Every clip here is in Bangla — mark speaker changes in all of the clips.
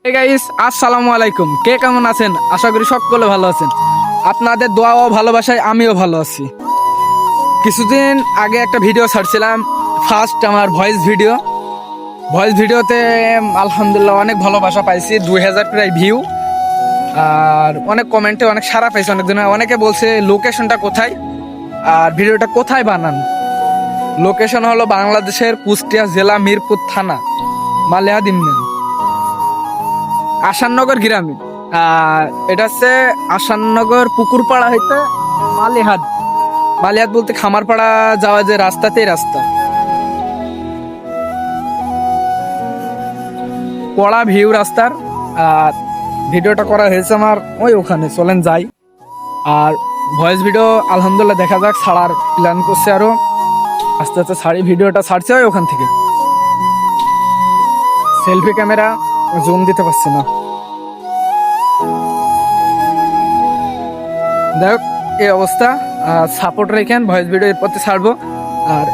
Speaker 1: হে গাইস, আসসালামু আলাইকুম। কে কেমন আছেন? আশা করি সকলে ভালো আছেন। আপনাদের দোয়া ও ভালোবাসায় আমিও ভালো আছি। কিছুদিন আগে একটা ভিডিও ছাড়ছিলাম, ফার্স্ট আমার ভয়েস ভিডিওতে আলহামদুলিল্লাহ অনেক ভালোবাসা পাইছি, 2000 প্রায় ভিউ। আর অনেক কমেন্টে অনেক সাড়া পাইছে, অনেকে বলছে লোকেশনটা কোথায় আর ভিডিওটা কোথায় বানান। লোকেশন হলো বাংলাদেশের কুষ্টিয়া জেলা মিরপুর থানা মালেহাদ ইউনিয়ন আসাননগর গ্রামে। আর এটা হচ্ছে আসাননগর পুকুরপাড়া হইতে মালিহাট। মালিহাট বলতে খামারপাড়া যাওয়া যে রাস্তাতেই রাস্তা। কড়া ভিউ রাস্তার। আর ভিডিওটা করা হয়েছে আমার ওখানে, চলেন যাই। আর ভয়েস ভিডিও আলহামদুলিল্লাহ দেখা যাক, ছাড়ার প্ল্যান করছে আরো আস্তে আস্তে ছাড়ি। ভিডিওটা ছাড়ছে ওখান থেকে। সেলফি ক্যামেরা জুম দিতে পারছি না। দেখ এই অবস্থা, সাপোর্ট রেখেন, ভয়েস ভিডিও এরপর ছাড়বো। আর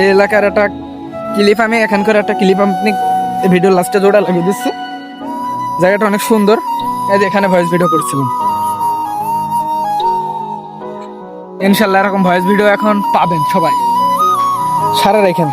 Speaker 1: এই এলাকার একটা ক্লিপ, আমি এখানকার একটা ক্লিপ আপনি ভিডিও লাস্টে জোড়া লাগিয়ে দিচ্ছি। জায়গাটা অনেক সুন্দর, এই যে এখানে ভয়েস ভিডিও করছিলাম। ইনশাল্লাহ এরকম ভয়েস ভিডিও এখন পাবেন সবাই, সারা রেখেন।